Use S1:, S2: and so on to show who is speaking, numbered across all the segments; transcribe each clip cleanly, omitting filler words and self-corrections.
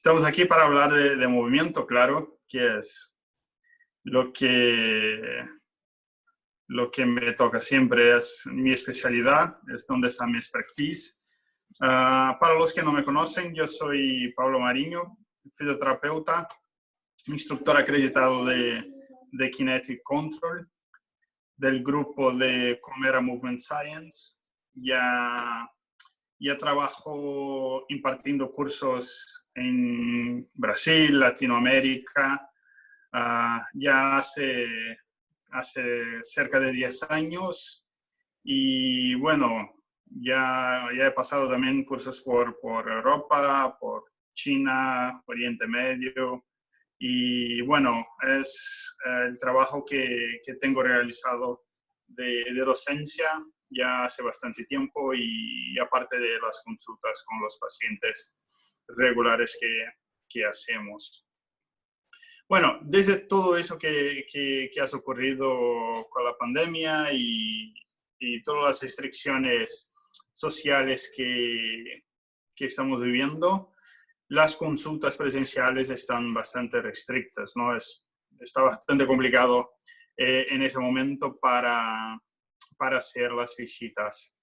S1: Estamos aquí para hablar de movimiento, claro, que es lo que, lo que me toca siempre, es mi especialidad, es donde está mi expertise. Para los que no me conocen, yo soy Pablo Mariño, fisioterapeuta, instructor acreditado de Kinetic Control, del grupo de Comera Movement Science. Ya trabajo impartiendo cursos en Brasil, Latinoamérica, ya hace cerca de 10 años. Y bueno, ya he pasado también cursos por Europa, por China, Oriente Medio. Y bueno, es el trabajo que tengo realizado de docencia ya hace bastante tiempo, y aparte de las consultas con los pacientes regulares que hacemos. Bueno, desde todo eso que ha ocurrido con la pandemia y todas las restricciones sociales que estamos viviendo, las consultas presenciales están bastante restrictas, ¿no? Está bastante complicado en ese momento para hacer las visitas.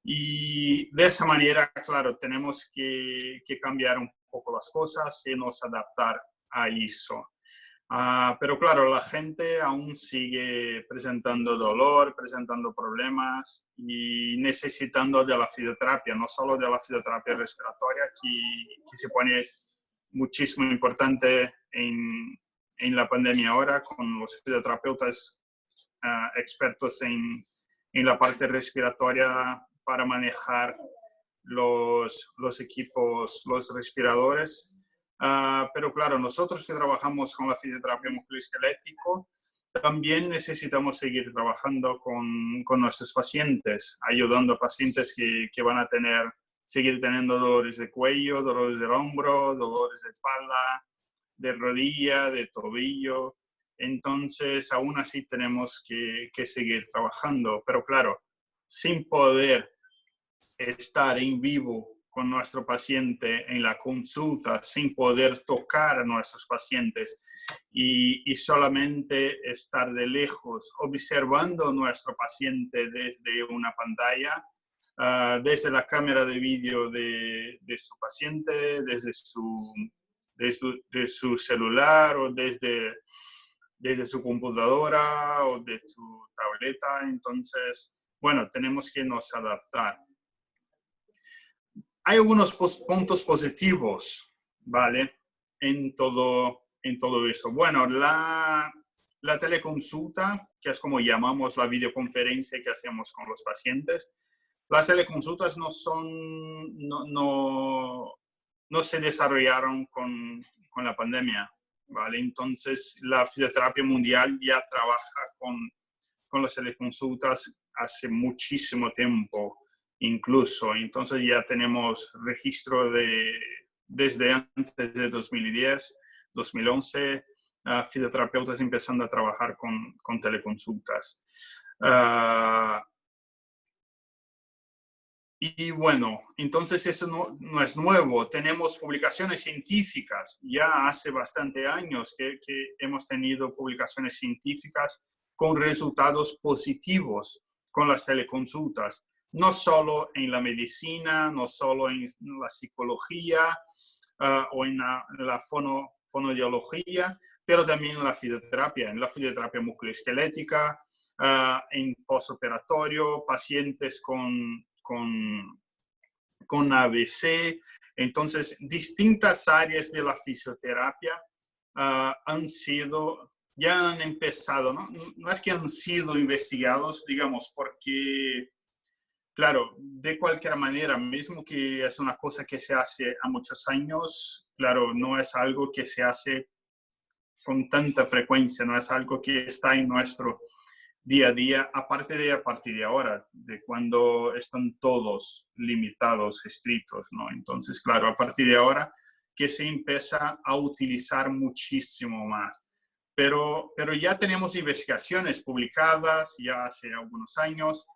S1: Y de esa manera, claro, tenemos que cambiar un poco las cosas y nos adaptar a eso. Pero claro, la gente aún sigue presentando dolor, presentando problemas y necesitando de la fisioterapia, no solo de la fisioterapia respiratoria, que se pone muchísimo importante en la pandemia ahora, con los fisioterapeutas expertos en la parte respiratoria para manejar los equipos, los respiradores. Pero claro, nosotros que trabajamos con la fisioterapia musculoesquelético, también necesitamos seguir trabajando con nuestros pacientes, ayudando a pacientes que van a seguir teniendo dolores de cuello, dolores del hombro, dolores de espalda, de rodilla, de tobillo. Entonces, aún así tenemos que seguir trabajando. Pero claro, sin poder estar en vivo con nuestro paciente en la consulta, sin poder tocar a nuestros pacientes y solamente estar de lejos observando a nuestro paciente desde una pantalla, desde la cámara de vídeo de su paciente, desde su celular o desde su computadora o de su tableta. Entonces, bueno, tenemos que nos adaptar. Hay algunos puntos positivos, ¿vale? En todo eso. Bueno, la teleconsulta, que es como llamamos la videoconferencia que hacemos con los pacientes, las teleconsultas no se desarrollaron con la pandemia, ¿vale? Entonces, la fisioterapia mundial ya trabaja con las teleconsultas hace muchísimo tiempo, incluso. Entonces ya tenemos registro desde antes de 2010, 2011, fisioterapeutas empezando a trabajar con teleconsultas. Y bueno, entonces eso no es nuevo. Tenemos publicaciones científicas. Ya hace bastante años que hemos tenido publicaciones científicas con resultados positivos con las teleconsultas. No solo en la medicina, no solo en la psicología o en la fonoaudiología, pero también en la fisioterapia musculoesquelética, en postoperatorio, pacientes con ABC. Entonces, distintas áreas de la fisioterapia ya han empezado, no es que han sido investigados, digamos, porque, claro, de cualquier manera, mismo que es una cosa que se hace a muchos años, claro, no es algo que se hace con tanta frecuencia, no es algo que está en nuestro día a día, a partir de ahora, de cuando están todos limitados, estrictos, ¿no? Entonces, claro, a partir de ahora que se empieza a utilizar muchísimo más. Pero ya tenemos investigaciones publicadas ya hace algunos años,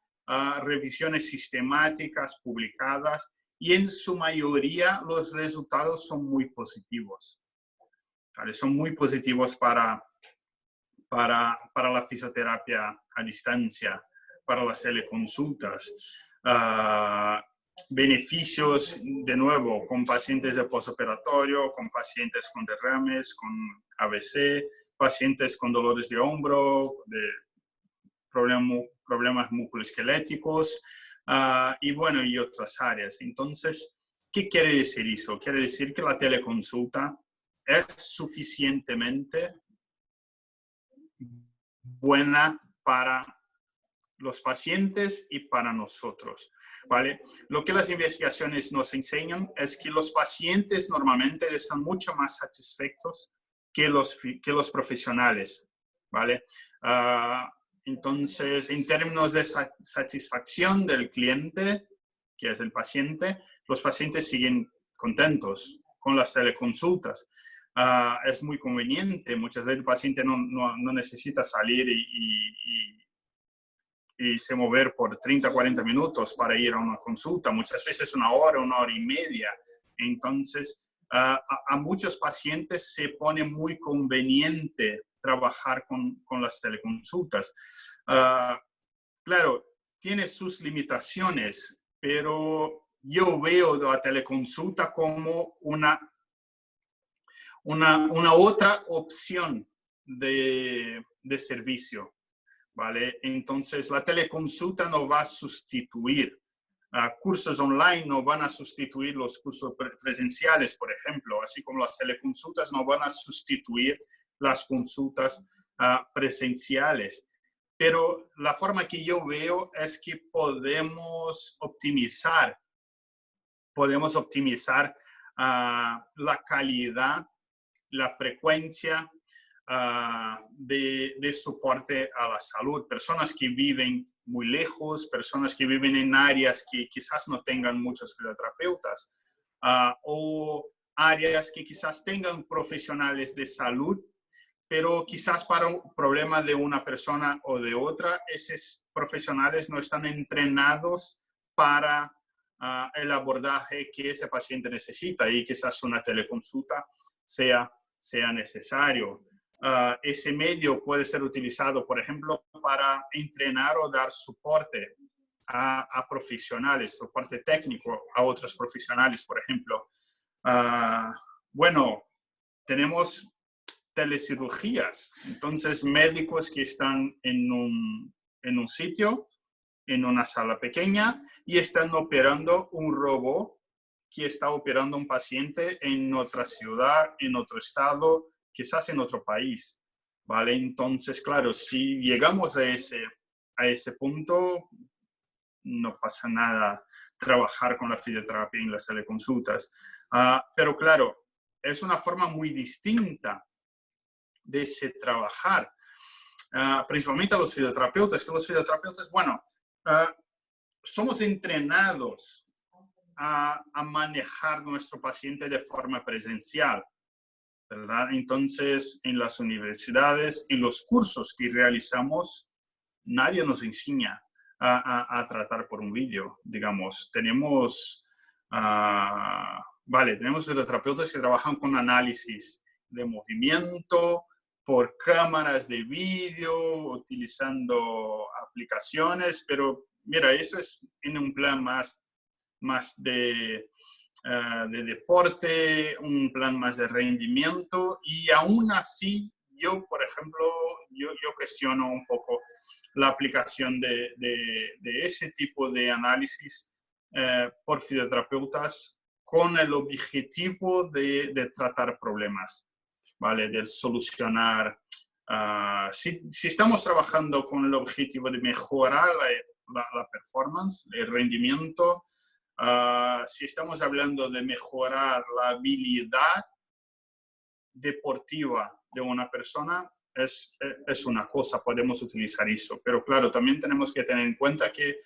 S1: revisiones sistemáticas publicadas, y en su mayoría los resultados son muy positivos. ¿Vale? Son muy positivos para la fisioterapia a distancia, para las teleconsultas. Beneficios, de nuevo, con pacientes de postoperatorio, con pacientes con derrames, con AVC, pacientes con dolores de hombro, de problemas musculoesqueléticos, y bueno, y otras áreas. Entonces, ¿qué quiere decir eso? Quiere decir que la teleconsulta es suficientemente buena para los pacientes y para nosotros, ¿vale? Lo que las investigaciones nos enseñan es que los pacientes normalmente están mucho más satisfechos que los profesionales, ¿vale? Entonces, en términos de satisfacción del cliente, que es el paciente, los pacientes siguen contentos con las teleconsultas. Es muy conveniente. Muchas veces el paciente no necesita salir y se mover por 30, 40 minutos para ir a una consulta. Muchas veces una hora y media. Entonces, a muchos pacientes se pone muy conveniente trabajar con las teleconsultas. Claro, tiene sus limitaciones, pero yo veo la teleconsulta como una otra opción de servicio, ¿vale? Entonces, la teleconsulta no va a sustituir. Cursos online no van a sustituir los cursos presenciales, por ejemplo, así como las teleconsultas no van a sustituir las consultas presenciales. Pero la forma que yo veo es que podemos optimizar la calidad, la frecuencia de soporte a la salud. Personas que viven muy lejos, personas que viven en áreas que quizás no tengan muchos fisioterapeutas, o áreas que quizás tengan profesionales de salud, pero quizás para un problema de una persona o de otra, esos profesionales no están entrenados para el abordaje que ese paciente necesita, y quizás una teleconsulta sea necesario. Ese medio puede ser utilizado, por ejemplo, para entrenar o dar soporte a profesionales, soporte técnico a otros profesionales, por ejemplo. Bueno, tenemos telecirugías. Entonces, médicos que están en un sitio, en una sala pequeña, y están operando un robot que está operando un paciente en otra ciudad, en otro estado, quizás en otro país, ¿vale? Entonces, claro, si llegamos a ese punto, no pasa nada trabajar con la fisioterapia en las teleconsultas. Pero claro, es una forma muy distinta de trabajar, principalmente a los fisioterapeutas, que los fisioterapeutas, bueno, somos entrenados a manejar nuestro paciente de forma presencial, ¿verdad? Entonces, en las universidades, en los cursos que realizamos, nadie nos enseña a tratar por un vídeo, digamos. Tenemos fisioterapeutas que trabajan con análisis de movimiento por cámaras de vídeo, utilizando aplicaciones, pero mira, eso es en un plan más de deporte, un plan más de rendimiento, y aún así yo, por ejemplo, yo cuestiono un poco la aplicación de ese tipo de análisis por fisioterapeutas con el objetivo de tratar problemas, ¿vale? De solucionar. Si estamos trabajando con el objetivo de mejorar la performance, el rendimiento, si estamos hablando de mejorar la habilidad deportiva de una persona, es una cosa, podemos utilizar eso. Pero claro, también tenemos que tener en cuenta que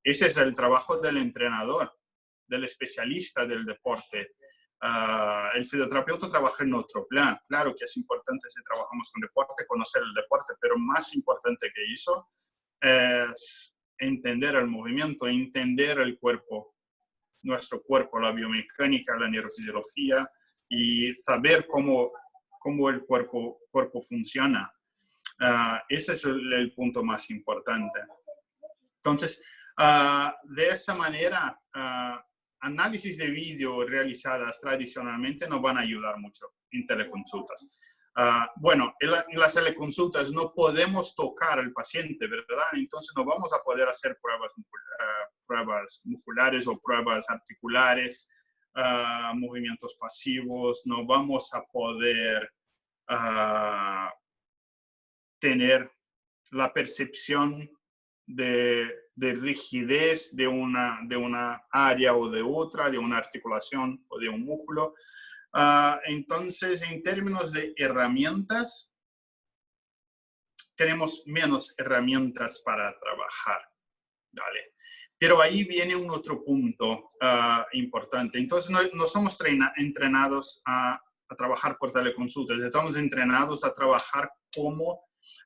S1: ese es el trabajo del entrenador, del especialista del deporte. El fisioterapeuta trabaja en otro plan. Claro que es importante si trabajamos con deporte, conocer el deporte, pero más importante que eso es entender el movimiento, entender el cuerpo nuestro cuerpo, la biomecánica, la neurofisiología y saber cómo el cuerpo funciona. Ese es el punto más importante. Entonces, de esa manera, análisis de vídeo realizadas tradicionalmente no van a ayudar mucho en teleconsultas. Bueno, en las teleconsultas no podemos tocar al paciente, ¿verdad? Entonces no vamos a poder hacer pruebas musculares o pruebas articulares, movimientos pasivos, no vamos a poder tener la percepción de rigidez de una área o de otra, de una articulación o de un músculo. Entonces, en términos de herramientas, tenemos menos herramientas para trabajar, ¿vale? Pero ahí viene un otro punto importante. Entonces, no somos entrenados a trabajar por teleconsultas, estamos entrenados a trabajar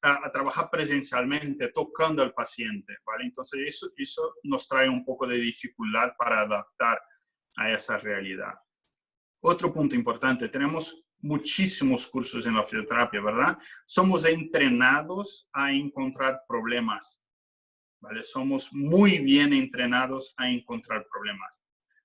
S1: a trabajar presencialmente, tocando al paciente, ¿vale? Entonces, eso nos trae un poco de dificultad para adaptar a esa realidad. Otro punto importante, tenemos muchísimos cursos en la fisioterapia, ¿verdad? Somos entrenados a encontrar problemas, ¿vale? Somos muy bien entrenados a encontrar problemas.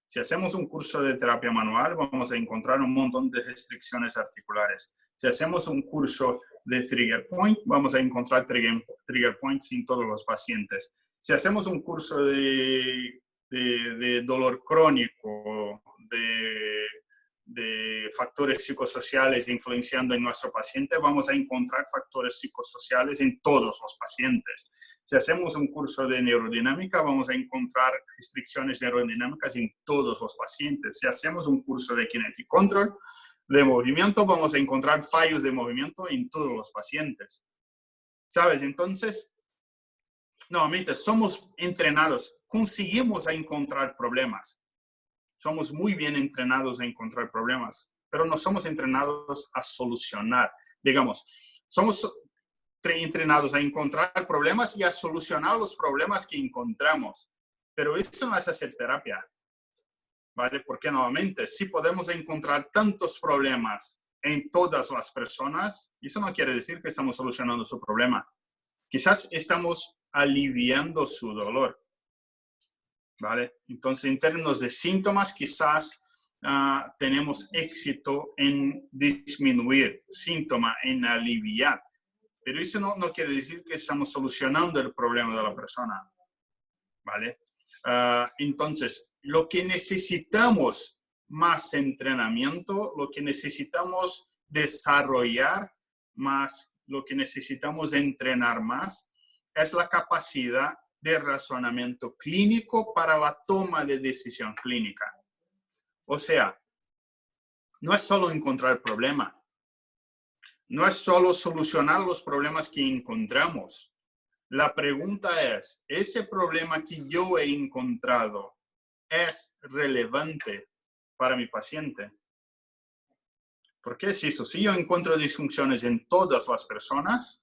S1: Si hacemos un curso de terapia manual, vamos a encontrar un montón de restricciones articulares. Si hacemos un curso de trigger point, vamos a encontrar trigger points en todos los pacientes. Si hacemos un curso de dolor crónico, de factores psicosociales influenciando en nuestro paciente, vamos a encontrar factores psicosociales en todos los pacientes. Si hacemos un curso de neurodinámica, vamos a encontrar restricciones neurodinámicas en todos los pacientes. Si hacemos un curso de kinetic control, de movimiento, vamos a encontrar fallos de movimiento en todos los pacientes. ¿Sabes? Entonces, nuevamente, somos entrenados, conseguimos encontrar problemas. Somos muy bien entrenados a encontrar problemas, pero no somos entrenados a solucionar. Digamos, somos entrenados a encontrar problemas y a solucionar los problemas que encontramos. Pero eso no es hacer terapia, ¿vale? Porque nuevamente, si podemos encontrar tantos problemas en todas las personas, eso no quiere decir que estamos solucionando su problema. Quizás estamos aliviando su dolor, ¿vale? Entonces, en términos de síntomas, quizás tenemos éxito en disminuir síntomas, en aliviar. Pero eso no quiere decir que estamos solucionando el problema de la persona, ¿vale? Entonces, lo que necesitamos más entrenamiento, lo que necesitamos desarrollar más, lo que necesitamos entrenar más, es la capacidad de razonamiento clínico para la toma de decisión clínica. O sea, no es solo encontrar el problema, no es solo solucionar los problemas que encontramos. La pregunta es, ¿ese problema que yo he encontrado es relevante para mi paciente? Porque es eso, si yo encuentro disfunciones en todas las personas,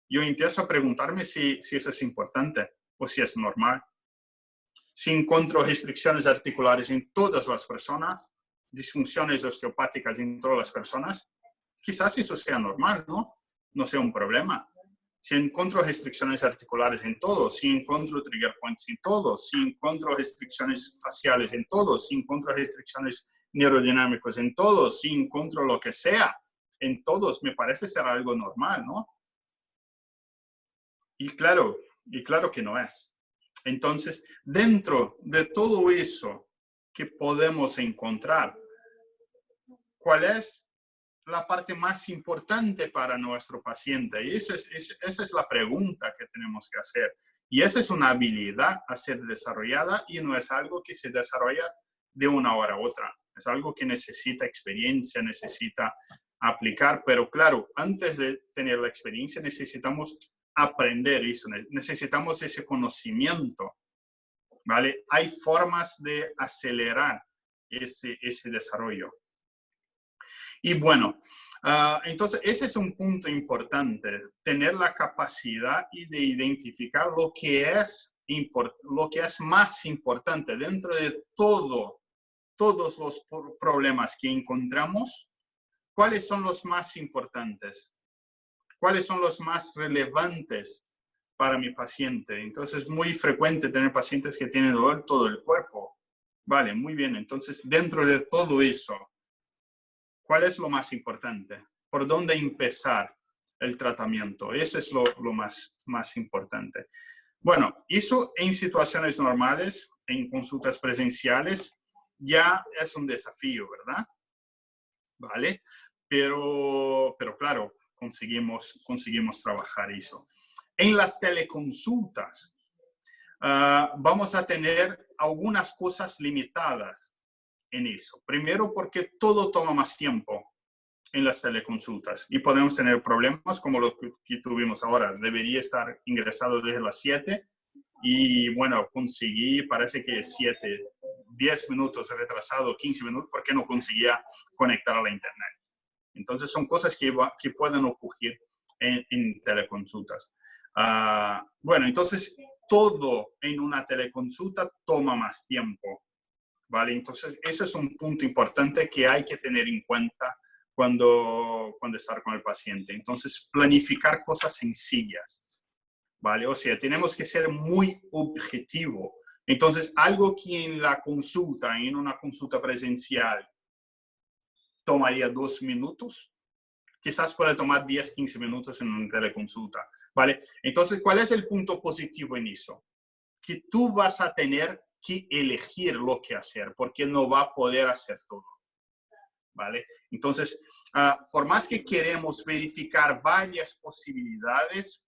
S1: yo empiezo a preguntarme si eso es importante o si es normal. Si encuentro restricciones articulares en todas las personas, disfunciones osteopáticas en todas las personas, quizás eso sea normal, ¿no? No sea un problema. Si encuentro restricciones articulares en todos, si encuentro trigger points en todos, si encuentro restricciones faciales en todos, si encuentro restricciones neurodinámicas en todos, si encuentro lo que sea en todos, me parece ser algo normal, ¿no? Y claro que no es. Entonces, dentro de todo eso que podemos encontrar, ¿cuál es la parte más importante para nuestro paciente? Y esa es la pregunta que tenemos que hacer. Y esa es una habilidad a ser desarrollada y no es algo que se desarrolla de una hora a otra. Es algo que necesita experiencia, necesita aplicar. Pero claro, antes de tener la experiencia necesitamos aprender eso, necesitamos ese conocimiento, ¿vale? Hay formas de acelerar ese desarrollo. Y bueno, entonces ese es un punto importante, tener la capacidad de identificar lo que es lo que es más importante dentro de todos los problemas que encontramos, ¿cuáles son los más importantes? ¿Cuáles son los más relevantes para mi paciente? Entonces, es muy frecuente tener pacientes que tienen dolor todo el cuerpo. Vale, muy bien. Entonces, dentro de todo eso, ¿cuál es lo más importante? ¿Por dónde empezar el tratamiento? Eso es lo más importante. Bueno, eso en situaciones normales, en consultas presenciales, ya es un desafío, ¿verdad? ¿Vale? Pero claro, conseguimos trabajar eso. En las teleconsultas, vamos a tener algunas cosas limitadas en eso. Primero, porque todo toma más tiempo en las teleconsultas y podemos tener problemas como los que tuvimos ahora. Debería estar ingresado desde las 7 y bueno, conseguí, parece que 10 minutos retrasado, 15 minutos, porque no conseguía conectar a la internet. Entonces son cosas que pueden ocurrir en teleconsultas. Bueno, entonces todo en una teleconsulta toma más tiempo, ¿vale? Entonces eso es un punto importante que hay que tener en cuenta cuando estar con el paciente. Entonces planificar cosas sencillas, ¿vale? O sea, tenemos que ser muy objetivo. Entonces algo que en una consulta presencial, tomaría 2 minutos, quizás puede tomar 10, 15 minutos en una teleconsulta, ¿vale? Entonces, ¿cuál es el punto positivo en eso? Que tú vas a tener que elegir lo que hacer, porque no va a poder hacer todo, ¿vale? Entonces, por más que queremos verificar varias posibilidades,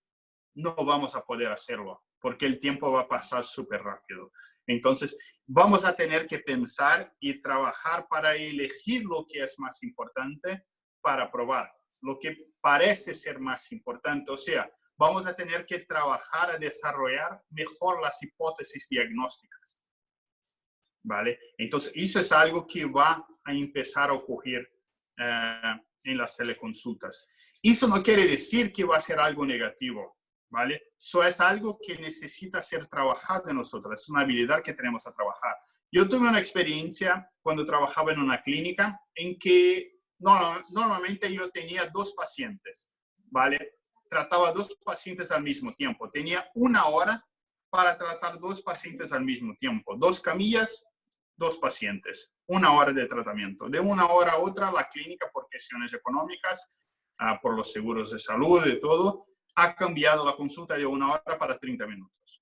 S1: no vamos a poder hacerlo, porque el tiempo va a pasar súper rápido. Entonces, vamos a tener que pensar y trabajar para elegir lo que es más importante para probar, lo que parece ser más importante. O sea, vamos a tener que trabajar a desarrollar mejor las hipótesis diagnósticas, ¿vale? Entonces, eso es algo que va a empezar a ocurrir en las teleconsultas. Eso no quiere decir que va a ser algo negativo, ¿vale? Eso es algo que necesita ser trabajado en nosotros, es una habilidad que tenemos a trabajar. Yo tuve una experiencia cuando trabajaba en una clínica en que normalmente yo tenía 2 pacientes, ¿vale? Trataba 2 pacientes al mismo tiempo. Tenía 1 hora para tratar 2 pacientes al mismo tiempo. 2 camillas, 2 pacientes. 1 hora de tratamiento. De una hora a otra, la clínica, por cuestiones económicas, por los seguros de salud y todo, ha cambiado la consulta de 1 hora para 30 minutos,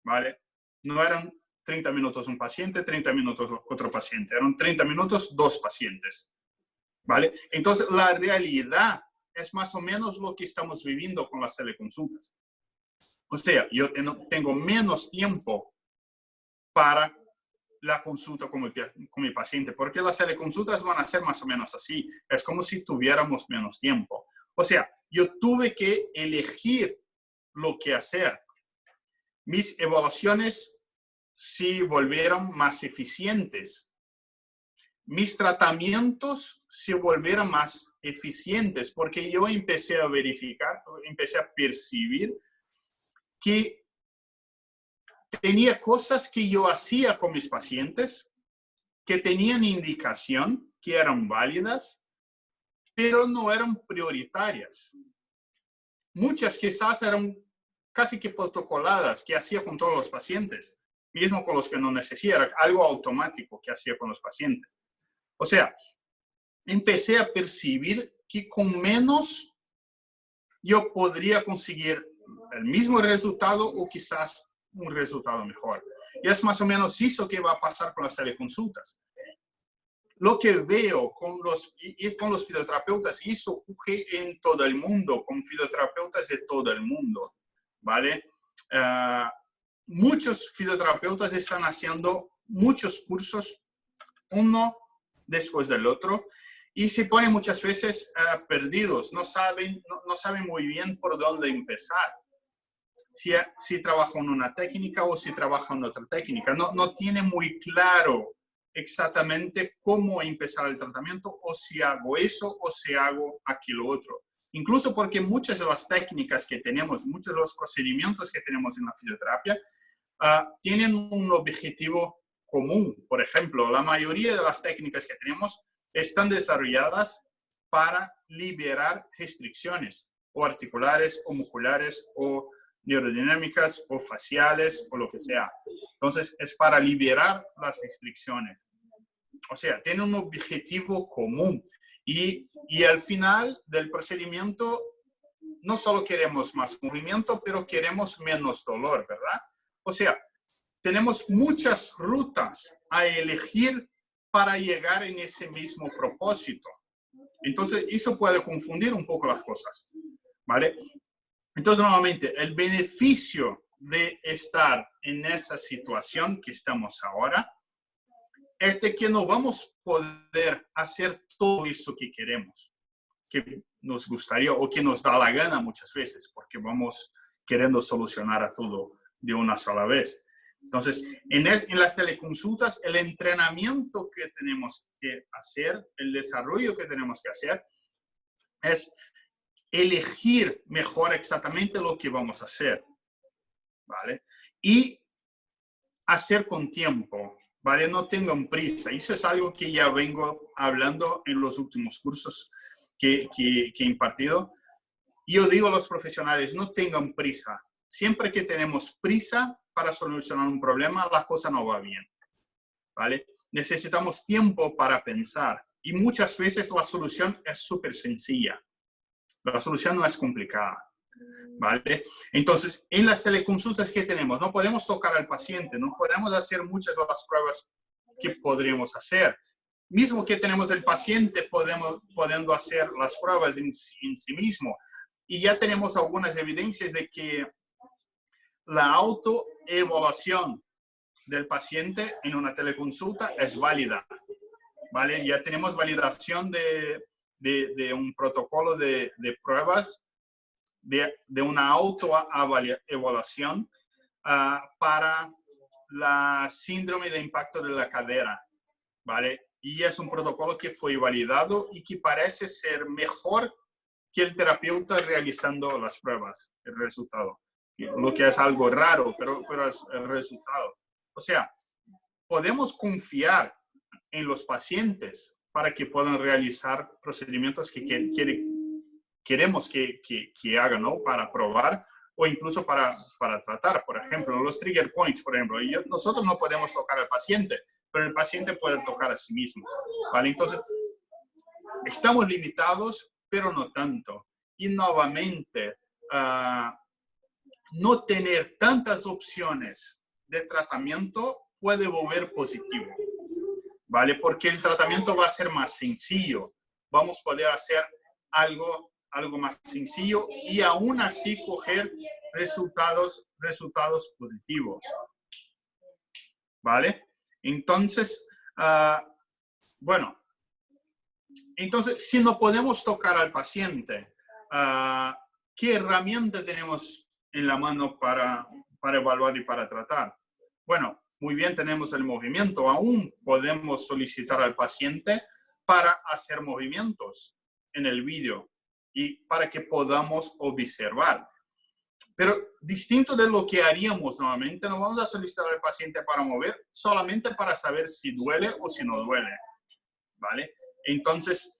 S1: ¿vale? No eran 30 minutos un paciente, 30 minutos otro paciente. Eran 30 minutos 2 pacientes, ¿vale? Entonces, la realidad es más o menos lo que estamos viviendo con las teleconsultas. O sea, yo tengo menos tiempo para la consulta con mi paciente, porque las teleconsultas van a ser más o menos así. Es como si tuviéramos menos tiempo. O sea, yo tuve que elegir lo que hacer. Mis evaluaciones se volvieron más eficientes. Mis tratamientos se volvieron más eficientes porque yo empecé a verificar, empecé a percibir que tenía cosas que yo hacía con mis pacientes que tenían indicación, que eran válidas, pero no eran prioritarias. Muchas quizás eran casi que protocoladas, que hacía con todos los pacientes, mismo con los que no necesitaba, algo automático que hacía con los pacientes. O sea, empecé a percibir que con menos yo podría conseguir el mismo resultado o quizás un resultado mejor. Y es más o menos eso que va a pasar con las teleconsultas. Lo que veo con los fisioterapeutas, y eso ocurre en todo el mundo, con fisioterapeutas de todo el mundo, ¿vale? Muchos fisioterapeutas están haciendo muchos cursos, uno después del otro, y se ponen muchas veces perdidos, no saben muy bien por dónde empezar. Si trabajo en una técnica o si trabajo en otra técnica. No tiene muy claro exactamente cómo empezar el tratamiento, o si hago eso o si hago aquello otro. Incluso porque muchas de las técnicas que tenemos, muchos de los procedimientos que tenemos en la fisioterapia, tienen un objetivo común. Por ejemplo, la mayoría de las técnicas que tenemos están desarrolladas para liberar restricciones, o articulares, o musculares, o neurodinámicas, o faciales, o lo que sea. Entonces, es para liberar las restricciones. O sea, tiene un objetivo común. Y al final del procedimiento, no solo queremos más movimiento, pero queremos menos dolor, ¿verdad? O sea, tenemos muchas rutas a elegir para llegar en ese mismo propósito. Entonces, eso puede confundir un poco las cosas, ¿vale? Entonces, nuevamente, el beneficio de estar en esa situación que estamos ahora es de que no vamos a poder hacer todo eso que queremos, que nos gustaría o que nos da la gana muchas veces, porque vamos queriendo solucionar a todo de una sola vez. Entonces, en las teleconsultas, el entrenamiento que tenemos que hacer, el desarrollo que tenemos que hacer, es elegir mejor exactamente lo que vamos a hacer, ¿vale? Y hacer con tiempo, ¿vale? No tengan prisa. Eso es algo que ya vengo hablando en los últimos cursos que he impartido. Yo digo a los profesionales, no tengan prisa. Siempre que tenemos prisa para solucionar un problema, la cosa no va bien, ¿vale? Necesitamos tiempo para pensar y muchas veces la solución es súper sencilla. La solución no es complicada, ¿vale? Entonces, en las teleconsultas que tenemos, no podemos tocar al paciente, no podemos hacer muchas de las pruebas que podríamos hacer. Mismo que tenemos el paciente, podendo hacer las pruebas en sí mismo. Y ya tenemos algunas evidencias de que la autoevaluación del paciente en una teleconsulta es válida, ¿vale? Ya tenemos validación de un protocolo de pruebas, de una autoevaluación para la síndrome de impacto de la cadera, ¿vale? Y es un protocolo que fue validado y que parece ser mejor que el terapeuta realizando las pruebas, el resultado. Lo que es algo raro, pero es el resultado. O sea, podemos confiar en los pacientes para que puedan realizar procedimientos que queremos que hagan, ¿no? Para probar o incluso para tratar. Por ejemplo, los trigger points, por ejemplo. Nosotros no podemos tocar al paciente, pero el paciente puede tocar a sí mismo, ¿vale? Entonces, estamos limitados, pero no tanto. Y nuevamente, no tener tantas opciones de tratamiento puede volver positivo, ¿vale? Porque el tratamiento va a ser más sencillo. Vamos a poder hacer algo más sencillo y aún así coger resultados positivos, ¿vale? Entonces, bueno, entonces, si no podemos tocar al paciente, ¿qué herramienta tenemos en la mano para evaluar y para tratar? Bueno, muy bien, tenemos el movimiento. Aún podemos solicitar al paciente para hacer movimientos en el vídeo y para que podamos observar. Pero distinto de lo que haríamos normalmente, no vamos a solicitar al paciente para mover solamente para saber si duele o si no duele, ¿vale? Entonces,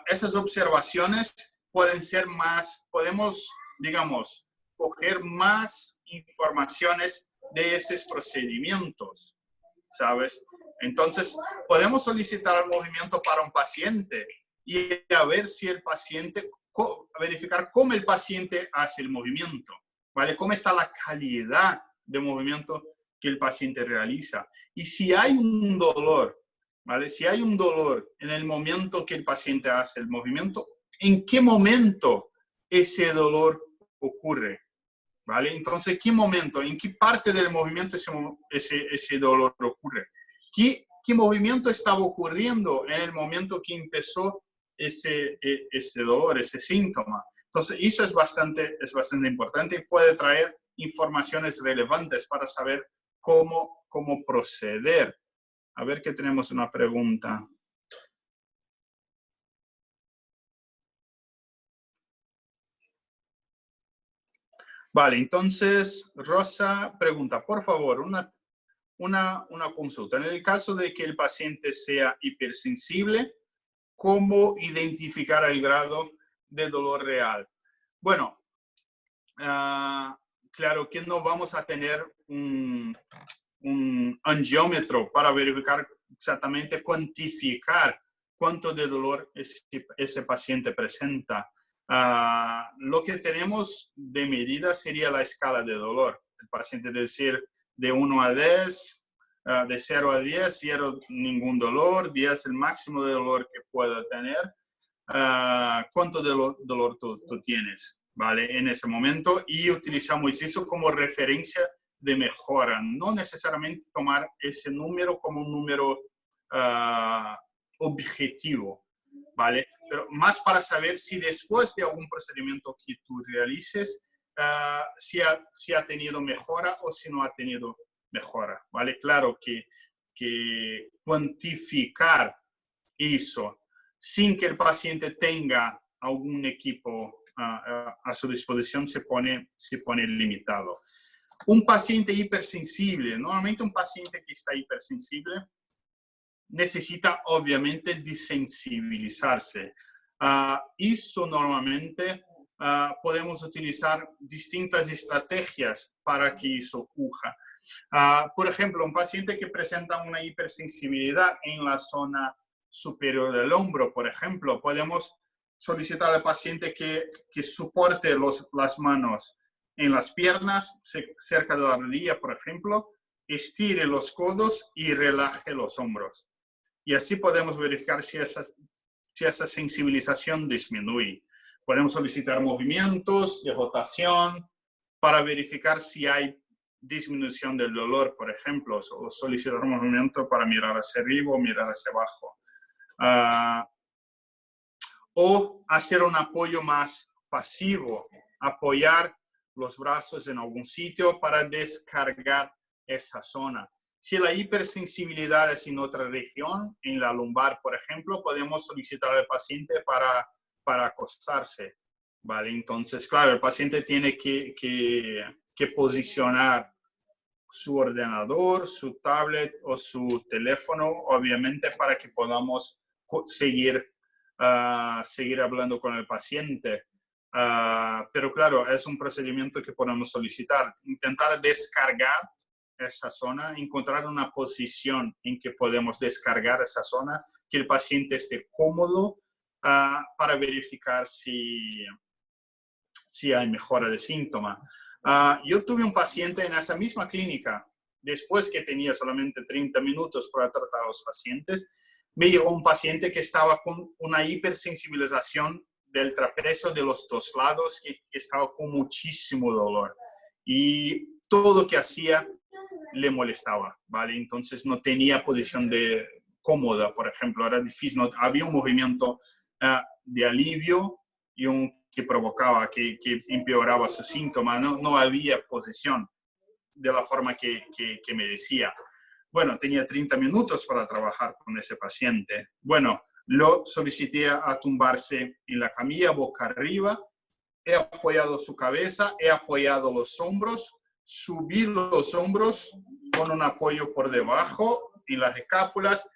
S1: esas observaciones pueden ser más, podemos, digamos, coger más informaciones de esos procedimientos, ¿sabes? Entonces, podemos solicitar el movimiento para un paciente y a ver si el paciente, verificar cómo el paciente hace el movimiento, ¿vale? Cómo está la calidad de movimiento que el paciente realiza. Y si hay un dolor, ¿vale? Si hay un dolor en el momento que el paciente hace el movimiento, ¿en qué momento ese dolor ocurre? ¿Vale? Entonces, ¿qué momento? ¿En qué parte del movimiento ese dolor ocurre? ¿Qué movimiento estaba ocurriendo en el momento que empezó ese dolor, ese síntoma? Entonces, eso es bastante importante y puede traer informaciones relevantes para saber cómo proceder. A ver que tenemos una pregunta. Vale, entonces Rosa pregunta, por favor, una consulta. En el caso de que el paciente sea hipersensible, ¿cómo identificar el grado de dolor real? Bueno, claro que no vamos a tener un angiómetro para verificar exactamente, cuantificar cuánto de dolor ese paciente presenta. Lo que tenemos de medida sería la escala de dolor. El paciente decir de 1 a 10, de 0 a 10, 0 ningún dolor, 10 el máximo de dolor que pueda tener. ¿Cuánto de dolor tú tienes? ¿Vale? En ese momento, y utilizamos eso como referencia de mejora. No necesariamente tomar ese número como un número objetivo, ¿vale? Pero más para saber si después de algún procedimiento que tú realices, si ha tenido mejora o si no ha tenido mejora, ¿vale? Claro que cuantificar eso sin que el paciente tenga algún equipo a su disposición se pone limitado. Un paciente hipersensible, normalmente un paciente que está hipersensible necesita obviamente desensibilizarse. Eso normalmente podemos utilizar distintas estrategias para que eso ocurra. Por ejemplo, un paciente que presenta una hipersensibilidad en la zona superior del hombro, por ejemplo, podemos solicitar al paciente que soporte las manos en las piernas, cerca de la rodilla, por ejemplo, estire los codos y relaje los hombros. Y así podemos verificar si esa sensibilización disminuye. Podemos solicitar movimientos de rotación para verificar si hay disminución del dolor, por ejemplo, o solicitar un movimiento para mirar hacia arriba o mirar hacia abajo. O hacer un apoyo más pasivo, apoyar los brazos en algún sitio para descargar esa zona. Si la hipersensibilidad es en otra región, en la lumbar, por ejemplo, podemos solicitar al paciente para acostarse, ¿vale? Entonces, claro, el paciente tiene que posicionar su ordenador, su tablet o su teléfono, obviamente, para que podamos seguir hablando con el paciente. Pero claro, es un procedimiento que podemos solicitar. Intentar descargar esa zona, encontrar una posición en que podemos descargar esa zona, que el paciente esté cómodo para verificar si hay mejora de síntoma. Yo tuve un paciente en esa misma clínica, después que tenía solamente 30 minutos para tratar a los pacientes, me llegó un paciente que estaba con una hipersensibilización del trapecio de los dos lados y estaba con muchísimo dolor. Y todo lo que hacía le molestaba, ¿vale? Entonces no tenía posición cómoda, por ejemplo, era difícil, no, había un movimiento de alivio y que provocaba, que empeoraba su síntoma, no había posición de la forma que me decía. Bueno, tenía 30 minutos para trabajar con ese paciente. Bueno, lo solicité a tumbarse en la camilla boca arriba, he apoyado su cabeza, he apoyado los hombros, subí los hombros con un apoyo por debajo en las escápulas,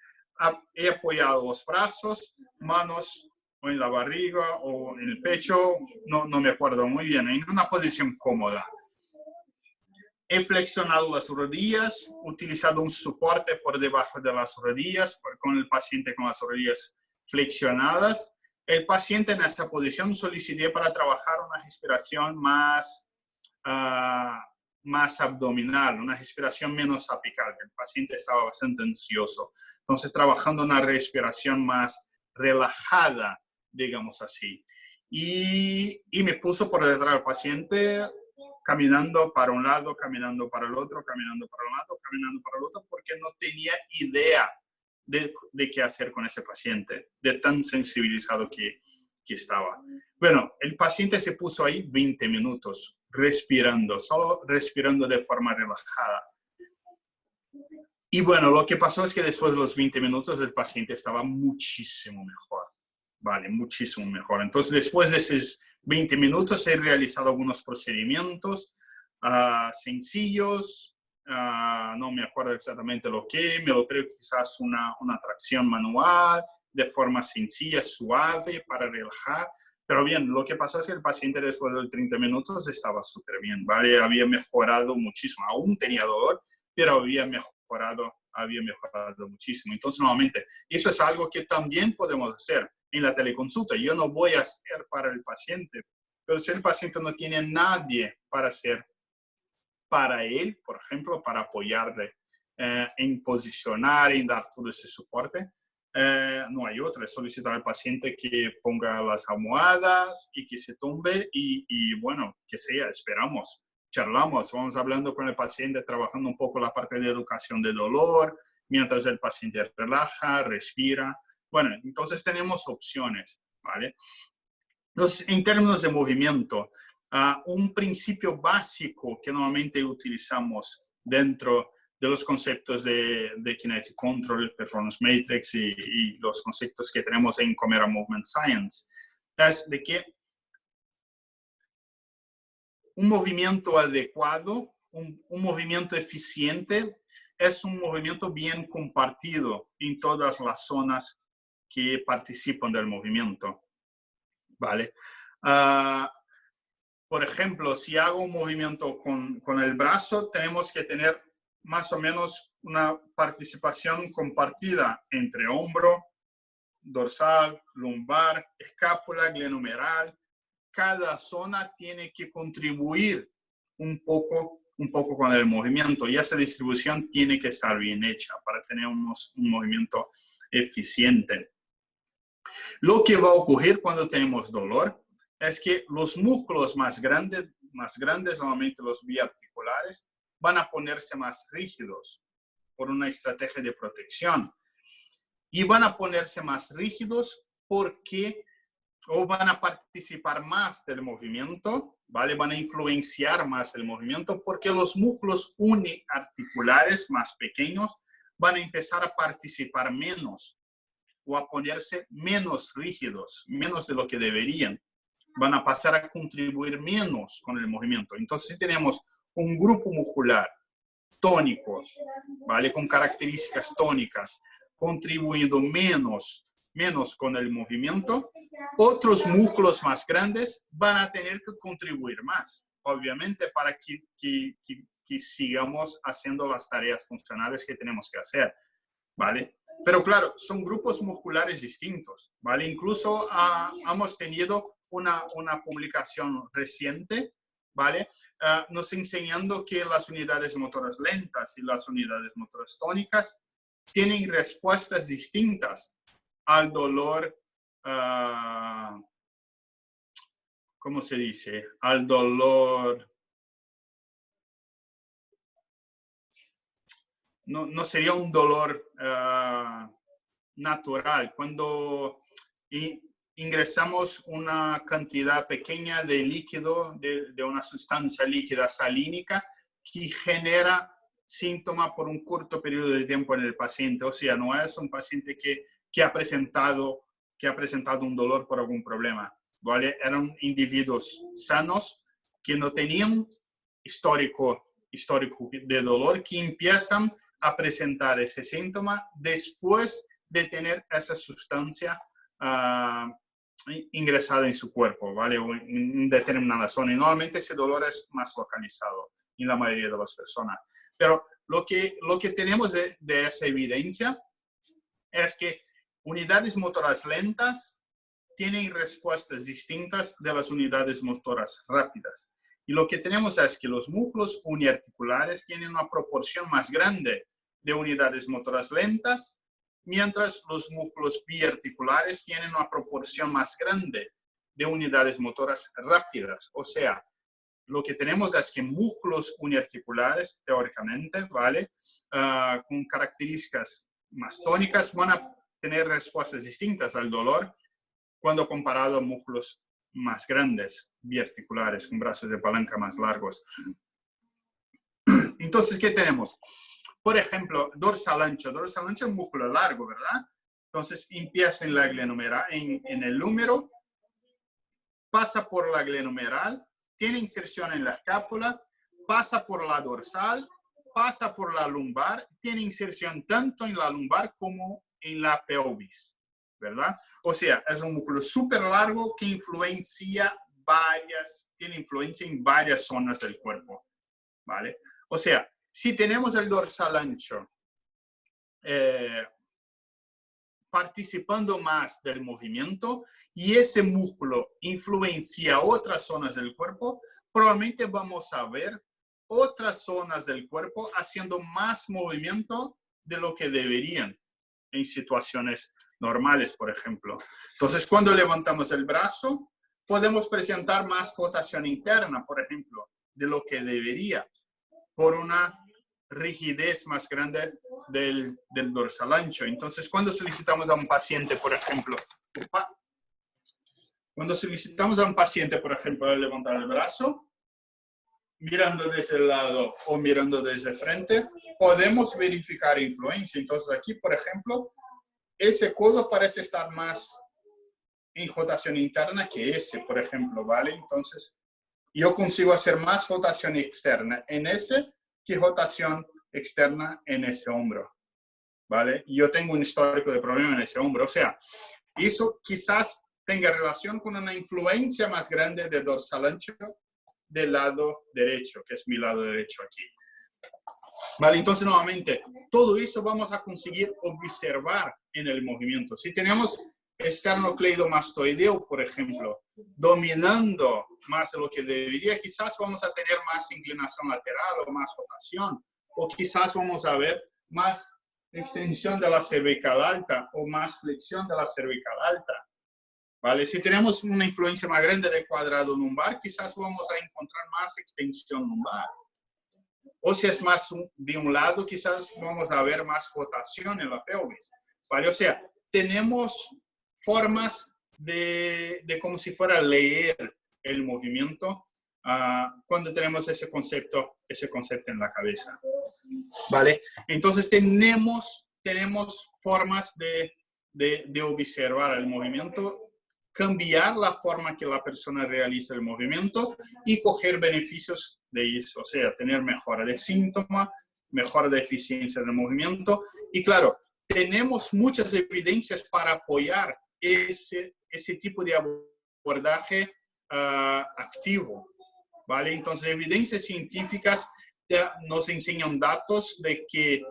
S1: he apoyado los brazos, manos o en la barriga o en el pecho, no me acuerdo muy bien, en una posición cómoda. He flexionado las rodillas, utilizado un soporte por debajo de las rodillas, con el paciente con las rodillas flexionadas. El paciente en esta posición solicité para trabajar una respiración más abdominal, una respiración menos apical. El paciente estaba bastante ansioso. Entonces, trabajando una respiración más relajada, digamos así. Y me puso por detrás del paciente, caminando para un lado, caminando para el otro, caminando para un lado, caminando para el otro, porque no tenía idea de qué hacer con ese paciente, de tan sensibilizado que estaba. Bueno, el paciente se puso ahí 20 minutos, respirando, solo respirando de forma relajada. Y bueno, lo que pasó es que después de los 20 minutos el paciente estaba muchísimo mejor, ¿vale? Muchísimo mejor. Entonces, después de esos 20 minutos he realizado algunos procedimientos sencillos, no me acuerdo exactamente lo que, me lo creo quizás una tracción manual, de forma sencilla, suave, para relajar. Pero bien, lo que pasó es que el paciente después de 30 minutos estaba súper bien, ¿vale? Había mejorado muchísimo, aún tenía dolor, pero había mejorado muchísimo. Entonces, nuevamente, eso es algo que también podemos hacer en la teleconsulta. Yo no voy a hacer para el paciente, pero si el paciente no tiene nadie para hacer para él, por ejemplo, para apoyarle en posicionar, en dar todo ese soporte, no hay otra, es solicitar al paciente que ponga las almohadas y que se tumbe y bueno, que sea, esperamos, charlamos, vamos hablando con el paciente, trabajando un poco la parte de educación de dolor, mientras el paciente relaja, respira. Bueno, entonces tenemos opciones, ¿vale? Entonces, en términos de movimiento, un principio básico que normalmente utilizamos dentro de los conceptos de Kinetic Control, Performance Matrix y los conceptos que tenemos en Comera Movement Science, es de que un movimiento adecuado, un movimiento eficiente, es un movimiento bien compartido en todas las zonas que participan del movimiento, ¿vale? Por ejemplo, si hago un movimiento con el brazo, tenemos que tener más o menos una participación compartida entre hombro, dorsal, lumbar, escápula, glenohumeral. Cada zona tiene que contribuir un poco con el movimiento y esa distribución tiene que estar bien hecha para tener un movimiento eficiente. Lo que va a ocurrir cuando tenemos dolor es que los músculos más grandes, normalmente los biarticulares, van a ponerse más rígidos por una estrategia de protección. Y van a ponerse más rígidos porque o van a participar más del movimiento, ¿vale? Van a influenciar más el movimiento porque los músculos uniarticulares más pequeños van a empezar a participar menos o a ponerse menos rígidos, menos de lo que deberían. Van a pasar a contribuir menos con el movimiento. Entonces, si tenemos un grupo muscular tónico, ¿vale? Con características tónicas, contribuyendo menos con el movimiento, otros músculos más grandes van a tener que contribuir más, obviamente, para que sigamos haciendo las tareas funcionales que tenemos que hacer, ¿vale? Pero claro, son grupos musculares distintos, ¿vale? Incluso hemos tenido una publicación reciente, ¿vale? Nos enseñando que las unidades motoras lentas y las unidades motoras tónicas tienen respuestas distintas al dolor, ¿cómo se dice? Al dolor, no sería un dolor natural. Cuando ingresamos una cantidad pequeña de líquido, de una sustancia líquida salínica que genera síntoma por un corto periodo de tiempo en el paciente. O sea, no es un paciente que ha presentado un dolor por algún problema, ¿vale? Eran individuos sanos que no tenían histórico de dolor, que empiezan a presentar ese síntoma después de tener esa sustancia ingresada en su cuerpo, ¿vale? O en determinada zona. Y normalmente ese dolor es más localizado en la mayoría de las personas. Pero lo que tenemos de esa evidencia es que unidades motoras lentas tienen respuestas distintas de las unidades motoras rápidas. Y lo que tenemos es que los músculos uniarticulares tienen una proporción más grande de unidades motoras lentas, mientras los músculos biarticulares tienen una proporción más grande de unidades motoras rápidas. O sea, lo que tenemos es que músculos uniarticulares, teóricamente, ¿vale? Con características más tónicas, van a tener respuestas distintas al dolor cuando comparado a músculos más grandes, biarticulares, con brazos de palanca más largos. Entonces, ¿qué tenemos? Por ejemplo, dorsal ancho. Dorsal ancho es un músculo largo, ¿verdad? Entonces, empieza en la glenohumeral, en el húmero, pasa por la glenohumeral, tiene inserción en la escápula, pasa por la dorsal, pasa por la lumbar, tiene inserción tanto en la lumbar como en la pelvis, ¿verdad? O sea, es un músculo súper largo que tiene influencia en varias zonas del cuerpo, ¿vale? O sea, si tenemos el dorsal ancho participando más del movimiento y ese músculo influencia otras zonas del cuerpo, probablemente vamos a ver otras zonas del cuerpo haciendo más movimiento de lo que deberían en situaciones normales, por ejemplo. Entonces, cuando levantamos el brazo, podemos presentar más rotación interna, por ejemplo, de lo que debería, por una rigidez más grande del dorsal ancho. Entonces, cuando solicitamos a un paciente, por ejemplo, levantar el brazo, mirando desde el lado o mirando desde frente, podemos verificar influencia. Entonces, aquí, por ejemplo, ese codo parece estar más en rotación interna que ese, por ejemplo, ¿vale? Entonces, yo consigo hacer más rotación externa en ese que rotación externa en ese hombro, ¿vale? Yo tengo un histórico de problema en ese hombro. O sea, eso quizás tenga relación con una influencia más grande de dorsal ancho del lado derecho, que es mi lado derecho aquí. Vale, entonces nuevamente, todo eso vamos a conseguir observar en el movimiento. Si tenemos esternocleidomastoideo, por ejemplo, dominando más de lo que debería, quizás vamos a tener más inclinación lateral o más rotación, o quizás vamos a ver más extensión de la cervical alta o más flexión de la cervical alta. ¿Vale? Si tenemos una influencia más grande del cuadrado lumbar, quizás vamos a encontrar más extensión lumbar. O si es más de un lado, quizás vamos a ver más rotación en la pelvis. ¿Vale? O sea, tenemos formas de como si fuera leer el movimiento cuando tenemos ese concepto en la cabeza. ¿Vale? Entonces tenemos formas de observar el movimiento, cambiar la forma que la persona realiza el movimiento y coger beneficios de eso, o sea, tener mejora de síntoma, mejora de eficiencia del movimiento. Y claro, tenemos muchas evidencias para apoyar ese tipo de abordaje activo, ¿vale? Entonces, evidencias científicas nos enseñan datos de que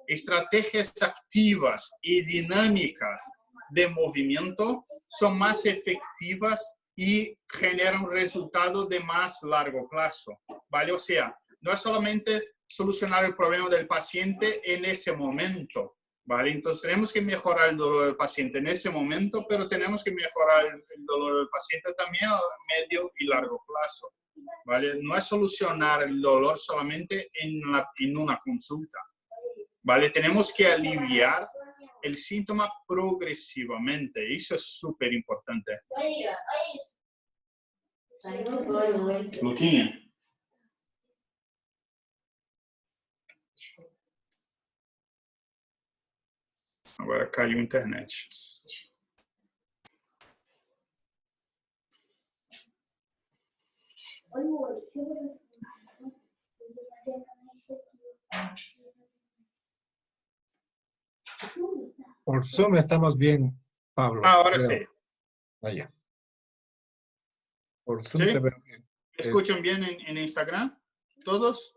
S1: estrategias activas y dinámicas de movimiento son más efectivas y generan un resultado de más largo plazo, ¿vale? O sea, no es solamente solucionar el problema del paciente en ese momento, ¿vale? Entonces tenemos que mejorar el dolor del paciente en ese momento, pero tenemos que mejorar el dolor del paciente también a medio y largo plazo, ¿vale? No es solucionar el dolor solamente en una consulta, ¿vale? Tenemos que aliviar el síntoma progresivamente. Eso es súper importante. Luquinha. Agora caiu a internet.
S2: Por Zoom estamos bien, Pablo.
S1: Ahora
S2: creo.
S1: sí.
S2: Vaya. Por Zoom
S1: ¿Sí?
S2: te veo bien.
S1: ¿Me escuchan bien en Instagram? ¿Todos?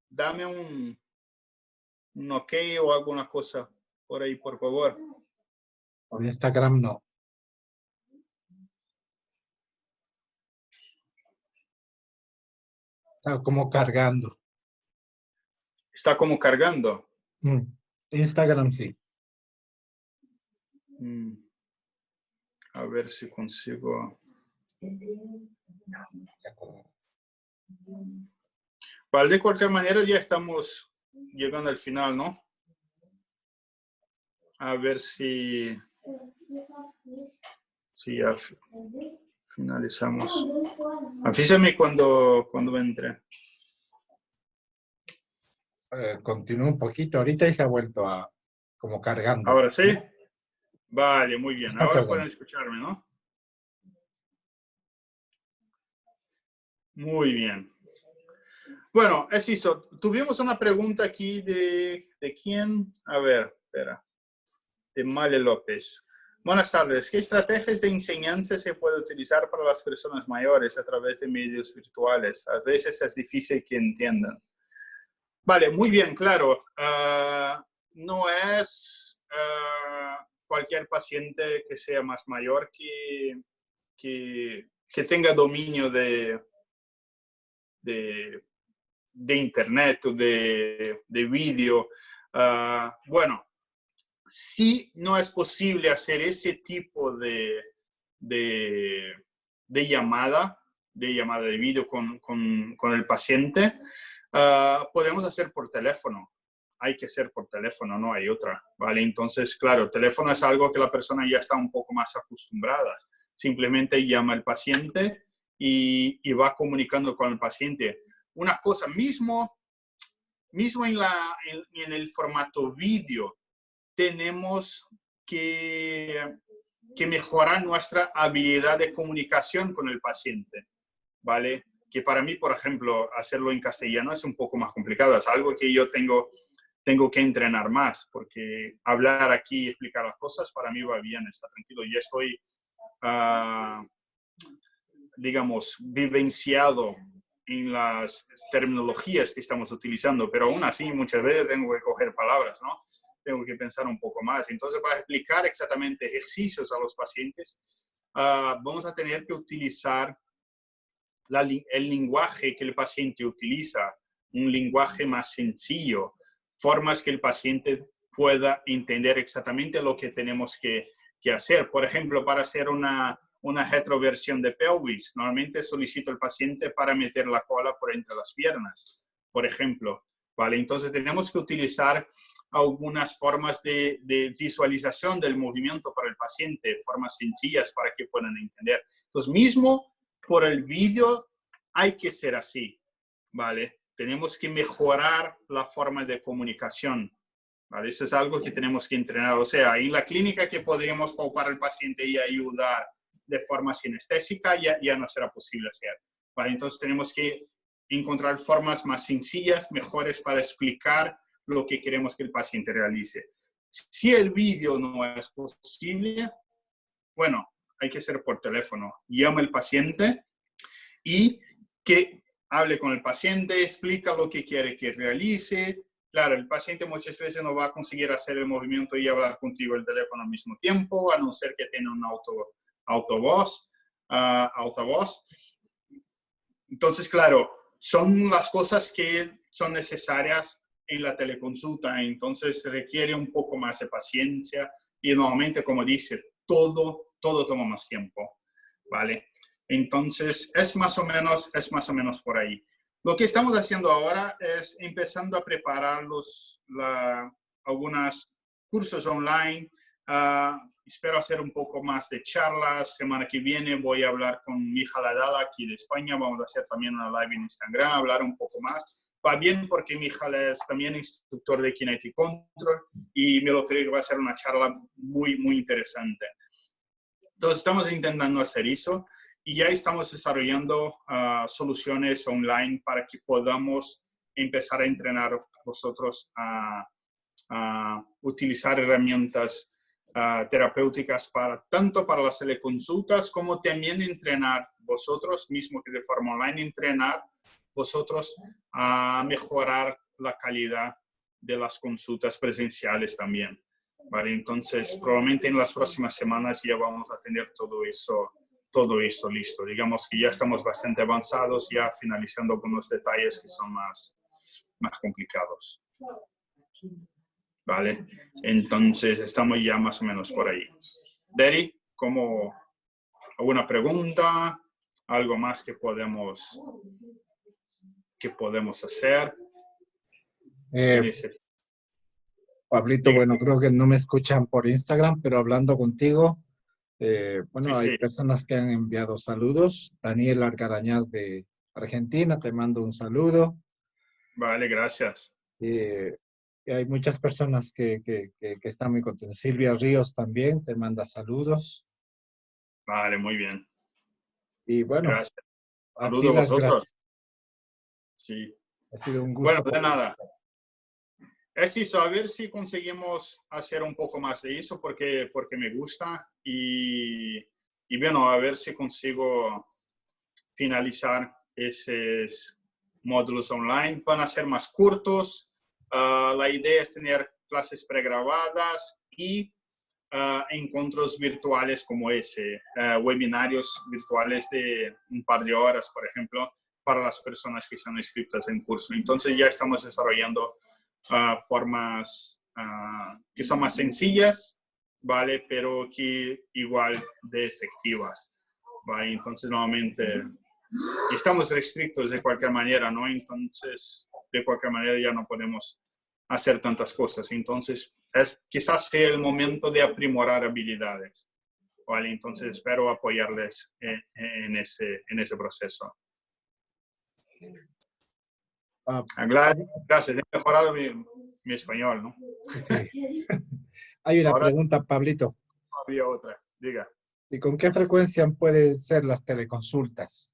S1: Dame un ok o alguna cosa por ahí, por favor.
S2: Por Instagram no. Está como cargando.
S1: Está como cargando.
S2: Instagram sí.
S1: A ver si consigo. Vale, de cualquier manera ya estamos llegando al final, ¿no? A ver si ya finalizamos. Avísame cuando entre.
S2: Continúa un poquito ahorita y se ha vuelto a como cargando.
S1: Ahora sí. Vale, muy bien.
S2: Está
S1: Ahora
S2: cargando.
S1: pueden escucharme, ¿no? Muy bien. Bueno, es eso. Tuvimos una pregunta aquí de quién. A ver, espera. De Male López. Buenas tardes. ¿Qué estrategias de enseñanza se puede utilizar para las personas mayores a través de medios virtuales? A veces es difícil que entiendan. Vale, muy bien, claro. No es cualquier paciente que sea más mayor que tenga dominio de internet o de vídeo. Bueno, si no es posible hacer ese tipo de llamada de vídeo con el paciente, podemos hacer por teléfono. Hay que hacer por teléfono, no hay otra, ¿vale? Entonces, claro, el teléfono es algo que la persona ya está un poco más acostumbrada. Simplemente llama al paciente y va comunicando con el paciente. Una cosa, mismo en el formato vídeo, tenemos que mejorar nuestra habilidad de comunicación con el paciente, ¿vale? Que para mí, por ejemplo, hacerlo en castellano es un poco más complicado, es algo que yo tengo que entrenar más, porque hablar aquí y explicar las cosas para mí va bien, está tranquilo. Ya estoy, digamos, vivenciado en las terminologías que estamos utilizando, pero aún así muchas veces tengo que coger palabras, ¿no? Tengo que pensar un poco más. Entonces, para explicar exactamente ejercicios a los pacientes, vamos a tener que utilizar el lenguaje que el paciente utiliza, un lenguaje más sencillo, formas que el paciente pueda entender exactamente lo que tenemos que hacer. Por ejemplo, para hacer una retroversión de pelvis, normalmente solicito al paciente para meter la cola por entre las piernas, por ejemplo, ¿vale? Entonces tenemos que utilizar algunas formas de visualización del movimiento para el paciente, formas sencillas para que puedan entender. Entonces, mismo por el vídeo hay que ser así, ¿vale? Tenemos que mejorar la forma de comunicación, ¿vale? Eso es algo que tenemos que entrenar. O sea, en la clínica que podríamos palpar al paciente y ayudar de forma sinestésica, ya no será posible hacer, ¿vale? Entonces tenemos que encontrar formas más sencillas, mejores para explicar lo que queremos que el paciente realice. Si el vídeo no es posible, bueno, hay que ser por teléfono. Llama al paciente y que hable con el paciente, explica lo que quiere que realice. Claro, el paciente muchas veces no va a conseguir hacer el movimiento y hablar contigo el teléfono al mismo tiempo, a no ser que tenga un altavoz. Entonces, claro, son las cosas que son necesarias en la teleconsulta, entonces requiere un poco más de paciencia y normalmente, como dice, todo toma más tiempo, ¿vale? Entonces, es más o menos por ahí. Lo que estamos haciendo ahora es empezando a preparar algunos cursos online. Espero hacer un poco más de charlas. Semana que viene voy a hablar con Mijael Adala aquí de España. Vamos a hacer también una live en Instagram, hablar un poco más. Va bien porque Mijael es también instructor de Kinetic Control y me lo creo que va a ser una charla muy, muy interesante. Entonces, estamos intentando hacer eso y ya estamos desarrollando soluciones online para que podamos empezar a entrenar vosotros a utilizar herramientas terapéuticas tanto para las teleconsultas como también entrenar vosotros, mismo que de forma online, entrenar vosotros a mejorar la calidad de las consultas presenciales también. ¿Vale? Entonces, probablemente en las próximas semanas ya vamos a tener todo eso listo. Digamos que ya estamos bastante avanzados, ya finalizando algunos detalles que son más complicados. ¿Vale? Entonces, estamos ya más o menos por ahí. Deri, ¿cómo alguna pregunta? ¿Algo más que podemos hacer?
S2: Pablito, bueno, creo que no me escuchan por Instagram, pero hablando contigo, bueno,
S1: Sí,
S2: hay personas que han enviado saludos. Daniel Argarañaz de Argentina, te mando un saludo.
S1: Vale, gracias.
S2: Y hay muchas personas que están muy contentas. Silvia Ríos también te manda saludos.
S1: Vale, muy bien.
S2: Y bueno,
S1: Gracias.
S2: A ti
S1: Saludos a
S2: las
S1: vosotros.
S2: gracias.
S1: Sí.
S2: Ha sido un
S1: Bueno,
S2: gusto.
S1: de nada. Es eso, a ver si conseguimos hacer un poco más de eso porque me gusta y bueno, a ver si consigo finalizar esos módulos online. Van a ser más cortos. La idea es tener clases pregrabadas y encuentros virtuales como ese, webinarios virtuales de un par de horas, por ejemplo, para las personas que están inscritas en curso. Entonces ya estamos desarrollando formas que son más sencillas, ¿vale? Pero que igual de efectivas, ¿vale? Entonces, nuevamente, estamos restrictos de cualquier manera, ¿no? Entonces, de cualquier manera ya no podemos hacer tantas cosas. Entonces, quizás sea el momento de aprimorar habilidades, ¿vale? Entonces, espero apoyarles en ese proceso. Gracias, he mejorado mi español, ¿no?
S2: Sí. Hay una
S1: Ahora
S2: pregunta, Pablito.
S1: había otra, diga.
S2: ¿Y con qué frecuencia pueden ser las teleconsultas?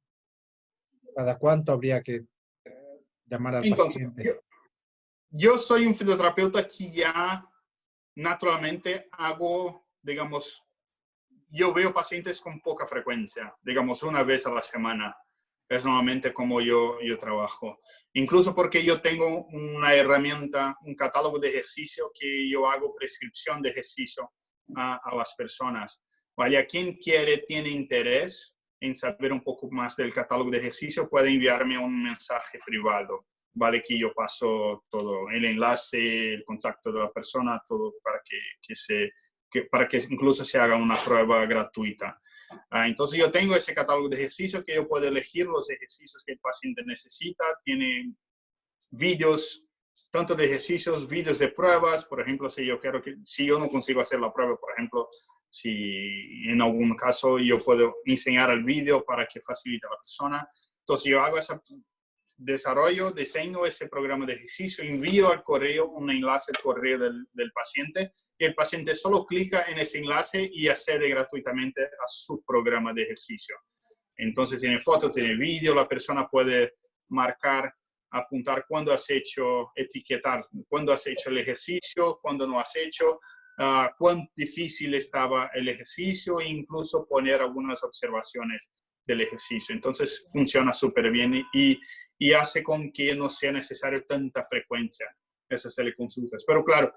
S2: ¿Cada cuánto habría que llamar al
S1: Entonces,
S2: paciente?
S1: yo soy un fisioterapeuta que ya naturalmente hago, digamos, yo veo pacientes con poca frecuencia, digamos, una vez a la semana. Es normalmente como yo trabajo. Incluso porque yo tengo una herramienta, un catálogo de ejercicio que yo hago prescripción de ejercicio a las personas. ¿Vale? A quien quiere, tiene interés en saber un poco más del catálogo de ejercicio, puede enviarme un mensaje privado. ¿Vale? Que yo paso todo, el enlace, el contacto de la persona, todo para para que incluso se haga una prueba gratuita. Entonces yo tengo ese catálogo de ejercicios que yo puedo elegir los ejercicios que el paciente necesita. Tiene vídeos, tanto de ejercicios, vídeos de pruebas. Por ejemplo, si yo no consigo hacer la prueba, por ejemplo, si en algún caso yo puedo enseñar el vídeo para que facilite a la persona. Entonces yo hago ese desarrollo, diseño ese programa de ejercicio, envío al correo un enlace al correo del paciente y el paciente solo clica en ese enlace y accede gratuitamente a su programa de ejercicio. Entonces tiene foto, tiene vídeo, la persona puede marcar, apuntar cuándo has hecho, etiquetar cuándo has hecho el ejercicio, cuándo no has hecho, cuán difícil estaba el ejercicio e incluso poner algunas observaciones del ejercicio. Entonces funciona súper bien y hace con que no sea necesario tanta frecuencia esas teleconsultas. Pero claro,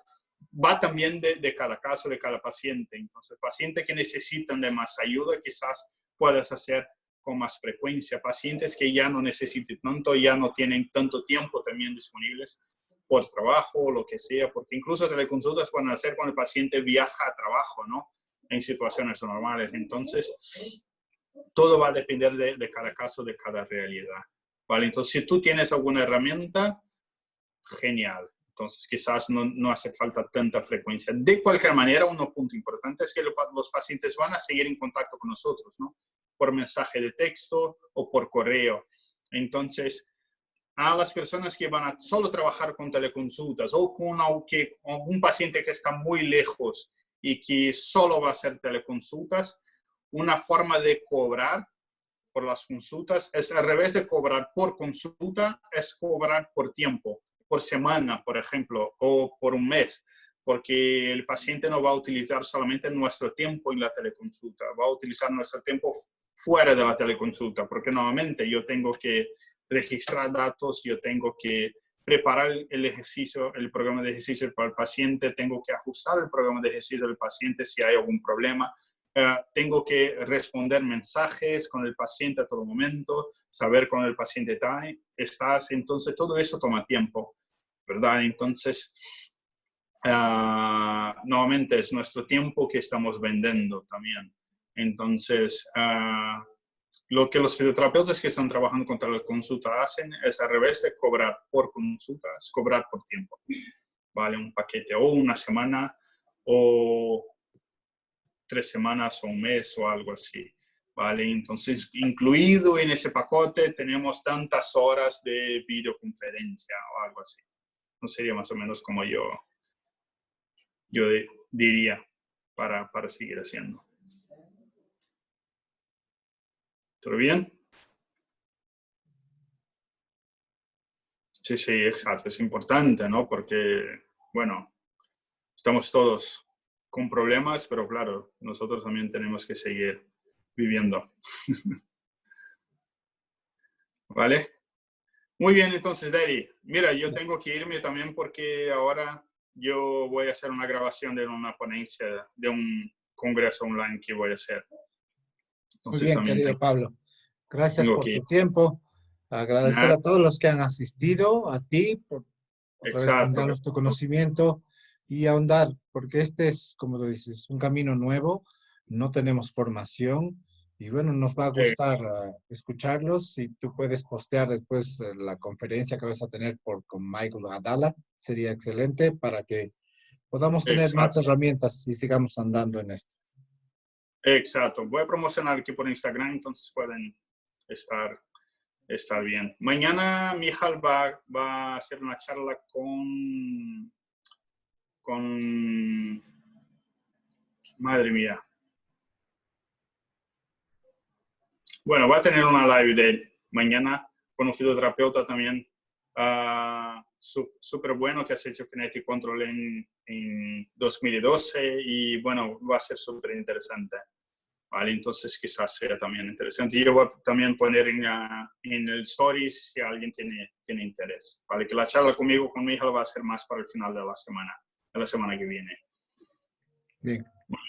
S1: va también de cada caso, de cada paciente. Entonces, pacientes que necesitan de más ayuda, quizás puedas hacer con más frecuencia. Pacientes que ya no necesiten tanto, ya no tienen tanto tiempo también disponibles por trabajo o lo que sea, porque incluso teleconsultas pueden hacer cuando el paciente viaja a trabajo, ¿no? En situaciones normales. Entonces, todo va a depender de cada caso, de cada realidad. ¿Vale? Entonces, si tú tienes alguna herramienta, genial. Entonces, quizás no hace falta tanta frecuencia. De cualquier manera, un punto importante es que los pacientes van a seguir en contacto con nosotros, ¿no? Por mensaje de texto o por correo. Entonces, a las personas que van a solo trabajar con teleconsultas o con un paciente que está muy lejos y que solo va a hacer teleconsultas, una forma de cobrar por las consultas es al revés de cobrar por consulta, es cobrar por tiempo, por semana, por ejemplo, o por un mes, porque el paciente no va a utilizar solamente nuestro tiempo en la teleconsulta, va a utilizar nuestro tiempo fuera de la teleconsulta, porque nuevamente yo tengo que registrar datos, yo tengo que preparar el ejercicio, el programa de ejercicio para el paciente, tengo que ajustar el programa de ejercicio del paciente si hay algún problema. Tengo que responder mensajes con el paciente a todo momento, saber con el paciente estás, entonces todo eso toma tiempo, ¿verdad? Entonces, nuevamente es nuestro tiempo que estamos vendiendo también. Entonces, lo que los fisioterapeutas que están trabajando contra la consulta hacen es al revés de cobrar por consulta, es cobrar por tiempo, ¿vale? Un paquete o una semana o 3 semanas o un mes o algo así, ¿vale? Entonces, incluido en ese paquete tenemos tantas horas de videoconferencia o algo así. No sería más o menos como yo diría para seguir haciendo. ¿Todo bien? Sí, sí, exacto. Es importante, ¿no? Porque, bueno, estamos todos con problemas, pero claro, nosotros también tenemos que seguir viviendo. ¿Vale? Muy bien, entonces, Daddy. Mira, yo tengo que irme también porque ahora yo voy a hacer una grabación de una ponencia, de un congreso online que voy a hacer.
S2: Muy
S1: Entonces
S2: bien,
S1: también
S2: querido Pablo. Gracias
S1: tengo
S2: por
S1: que
S2: tu
S1: ir.
S2: tiempo. Agradecer
S1: Nada,
S2: a todos los que han asistido, a ti, por otra vez
S1: exacto.
S2: brindarnos tu conocimiento y ahondar, porque este es, como tú dices, un camino nuevo, no tenemos formación y bueno, nos va a
S1: Eh,
S2: gustar escucharlos. Si tú puedes postear después la conferencia que vas a tener con Michael Adala, sería excelente para que podamos tener más
S1: exacto.
S2: herramientas y sigamos andando en esto.
S1: Exacto. Voy a promocionar aquí por Instagram, entonces pueden estar bien. Mañana Mijal va a hacer una charla con, madre mía. Bueno, va a tener una live de él mañana con un fisioterapeuta también súper bueno que has hecho Kinetic Control en 2012 y bueno, va a ser súper interesante. ¿Vale? Entonces quizás sea también interesante. Y yo voy a también poner en el stories si alguien tiene interés. ¿Vale? Que la charla conmigo, con mi hija, va a ser más para el final de la semana que viene.
S2: Bien,
S1: Bueno,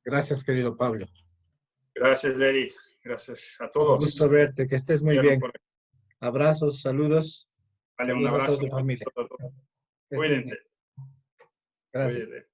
S2: gracias, querido Pablo.
S1: gracias, Lady. Gracias a
S2: Un gusto
S1: todos.
S2: verte, que estés muy bien. Abrazos, saludos,
S1: Vale, un
S2: saludos a toda
S1: abrazo.
S2: tu familia. Que estés bien.
S1: Cuídate.
S2: Gracias.
S1: Cuídate.